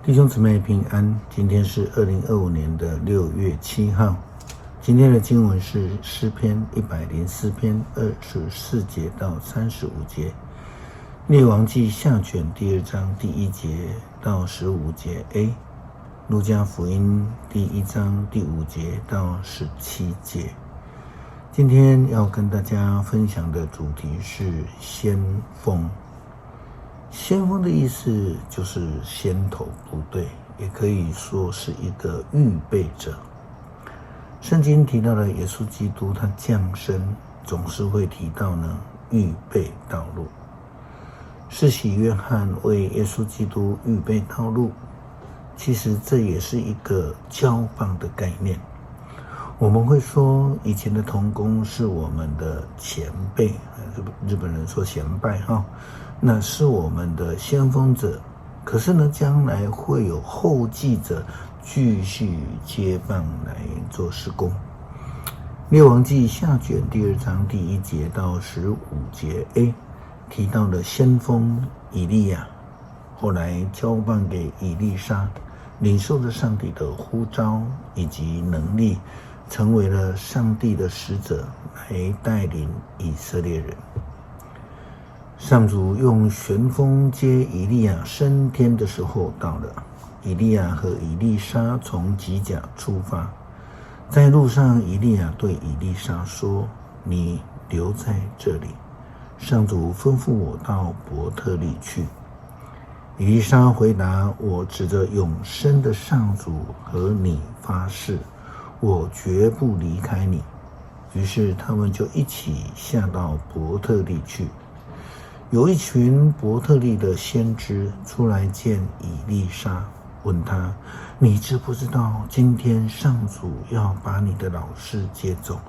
弟兄姊妹平安，今天是2025年的6月7号。今天的经文是诗篇104篇24节到35节，列王记下卷第2章第1节到15节 A， 路加福音第1章第5节到17节。今天要跟大家分享的主题是先锋。先锋的意思就是先头部队，也可以说是一个预备者。圣经提到的耶稣基督他降生，总是会提到预备道路。施洗约翰为耶稣基督预备道路，其实这也是一个交棒的概念。我们会说以前的同工是我们的前辈，日本人说前辈那是我们的先锋者。可是将来会有后继者继续接棒来做事工。列王记下卷第2章第1节到15节 A 提到了先锋以利亚，后来交棒给以利沙，领受了上帝的呼召以及能力，成为了上帝的使者，来带领以色列人。上主用旋风接以利亚升天的时候到了，以利亚和以利沙从吉甲出发，在路上以利亚对以利沙说：你留在这里，上主吩咐我到伯特利去。以利沙回答：我指着永生的上主和你发誓，我绝不离开你。于是他们就一起下到伯特利去。有一群伯特利的先知出来见以利沙，问他：你知不知道今天上主要把你的老师接走？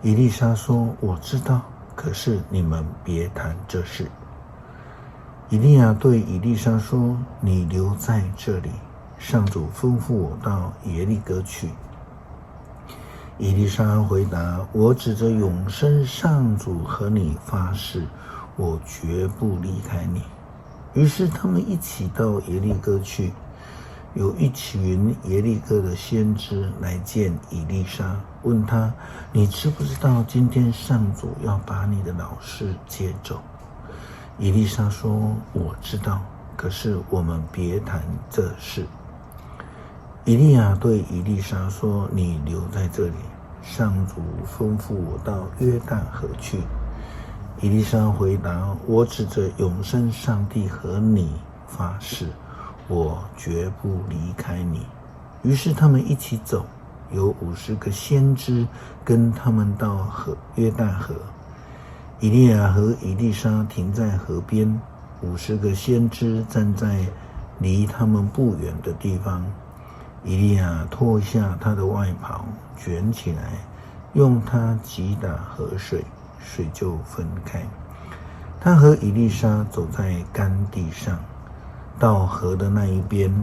以利沙说：我知道，可是你们别谈这事。以利亚对以利沙说：你留在这里，上主吩咐我到耶利哥去。以利沙回答：我指着永生上主和你发誓，我绝不离开你。于是他们一起到耶利哥去。有一群耶利哥的先知来见以利沙，问他：你知不知道今天上主要把你的老师接走？以利沙说：我知道，可是我们别谈这事。以利亚对以利沙说：你留在这里，上主吩咐我到约旦河去。以利沙回答：我指着永生上帝和你发誓，我绝不离开你。于是他们一起走，有50个先知跟他们到约旦河。以利亚和以利沙停在河边，50个先知站在离他们不远的地方。以利亚脱下他的外袍，卷起来，用它击打河水，水就分开。他和以利沙走在干地上，到河的那一边。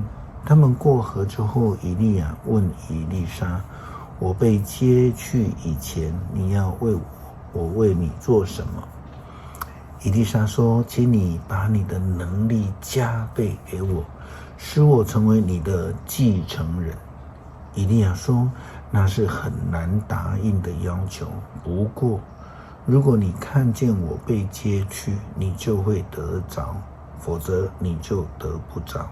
他们过河之后，以利亚问以利沙：我被接去以前，你要为我为你做什么？以利沙说：请你把你的能力加倍给我，使我成为你的继承人。以利亚说：那是很难答应的要求，不过如果你看见我被接去，你就会得着，否则你就得不着。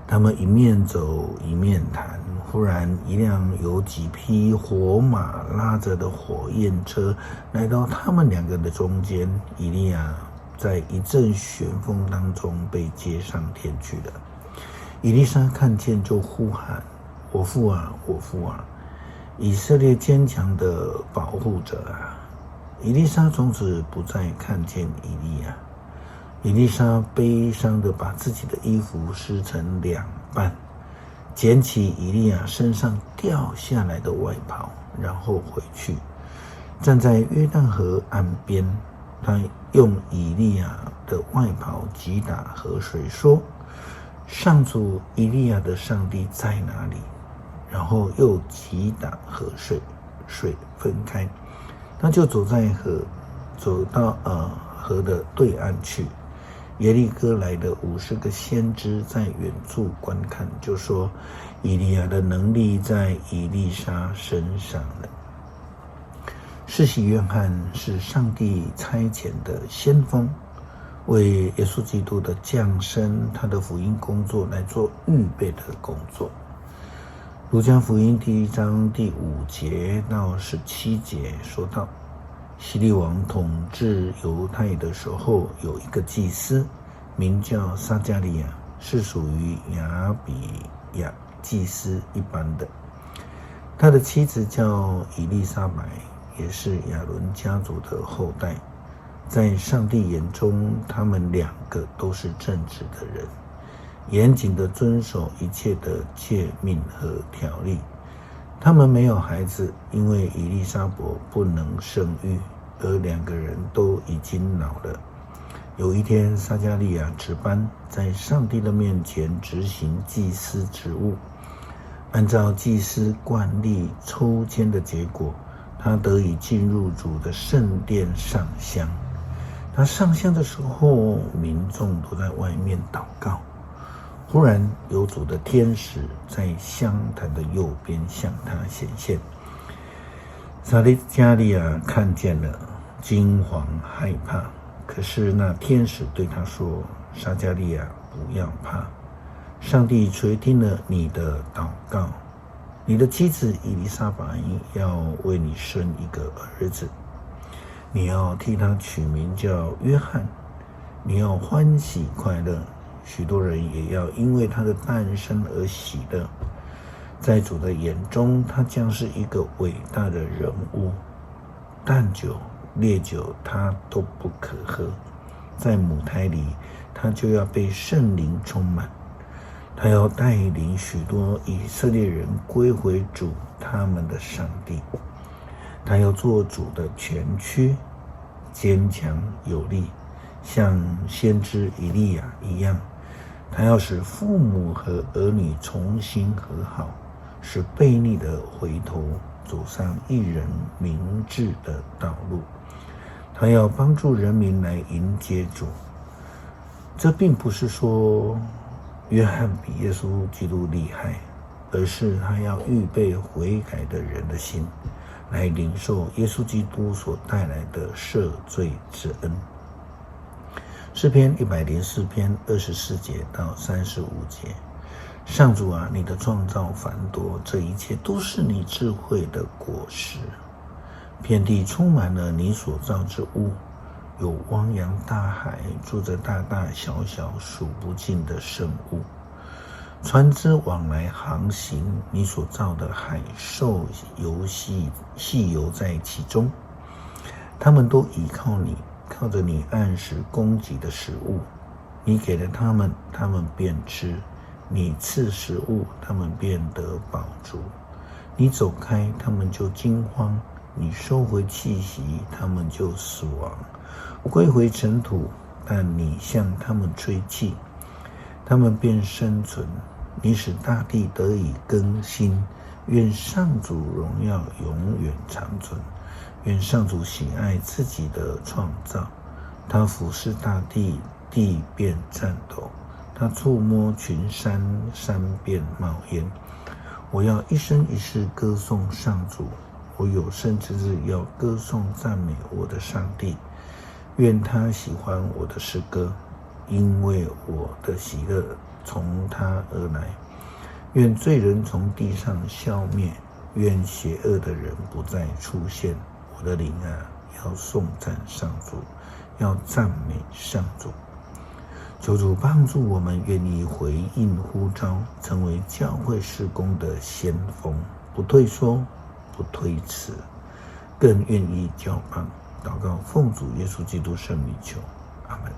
他们一面走一面谈，忽然一辆有几匹火马拉着的火焰车来到他们2个的中间。以利亚在一阵旋风当中被接上天去了。以利沙看见就呼喊：我父啊，我父啊，以色列坚强的保护者啊！以利沙从此不再看见以利亚。以利沙悲伤地把自己的衣服撕成2半，捡起以利亚身上掉下来的外袍，然后回去，站在约旦河岸边。他用以利亚的外袍击打河水，说：上主以利亚的上帝在哪里？然后又击打河水，水分开。他就走到河的对岸去。耶利哥来的50个先知在远处观看，就说以利亚的能力在以利沙身上了。施洗约翰是上帝差遣的先锋，为耶稣基督的降生，他的福音工作来做预备的工作。路加福音第1章第5节到17节说到，希律王统治犹太的时候，有一个祭司名叫撒迦利亚，是属于亚比亚祭司一班的。他的妻子叫以利沙白，也是亚伦家族的后代。在上帝眼中，他们2个都是正直的人，严谨地遵守一切的诫命和条例。他们没有孩子，因为以利沙伯不能生育，而2个人都已经老了。有一天，撒迦利亚值班，在上帝的面前执行祭司职务。按照祭司惯例抽签的结果，他得以进入主的圣殿上香。他上香的时候，民众都在外面祷告。忽然有主的天使在香坛的右边向他显现。撒迦利亚看见了，惊惶害怕。可是那天使对他说：撒迦利亚，不要怕，上帝垂听了你的祷告，你的妻子以利沙白要为你生一个儿子，你要替他取名叫约翰，你要欢喜快乐，许多人也要因为他的诞生而喜乐。在主的眼中，他将是一个伟大的人物。淡酒、烈酒他都不可喝，在母胎里他就要被圣灵充满，他要带领许多以色列人归回主他们的上帝。他要做主的全躯，坚强有力，像先知以利亚一样。他要使父母和儿女重新和好，使悖逆的回头，走上一人明智的道路。他要帮助人民来迎接主。这并不是说约翰比耶稣基督厉害，而是他要预备悔改的人的心，来领受耶稣基督所带来的赦罪之恩。诗篇104篇24节到35节，上主啊，你的创造繁多，这一切都是你智慧的果实。遍地充满了你所造之物，有汪洋大海，住着大大小小数不尽的生物。船只往来航行，你所造的海兽细游在其中。他们都倚靠你，靠着你按时供给的食物。你给了他们，他们便吃；你赐食物，他们便得饱足。你走开，他们就惊慌；你收回气息，他们就死亡，归回尘土。但你向他们吹气，他们便生存。你使大地得以更新，愿上主荣耀永远长存。愿上主喜爱自己的创造，他俯视大地，地便颤抖；他触摸群山，山便冒烟。我要一生一世歌颂上主，我有生之日要歌颂赞美我的上帝。愿他喜欢我的诗歌，因为我的喜乐从他而来。愿罪人从地上消灭，愿邪恶的人不再出现。我的灵啊，要颂赞上主，要赞美上主。求主帮助我们愿意回应呼召，成为教会事工的先锋，不退缩，不推辞，更愿意交棒。祷告奉主耶稣基督圣名求，阿们。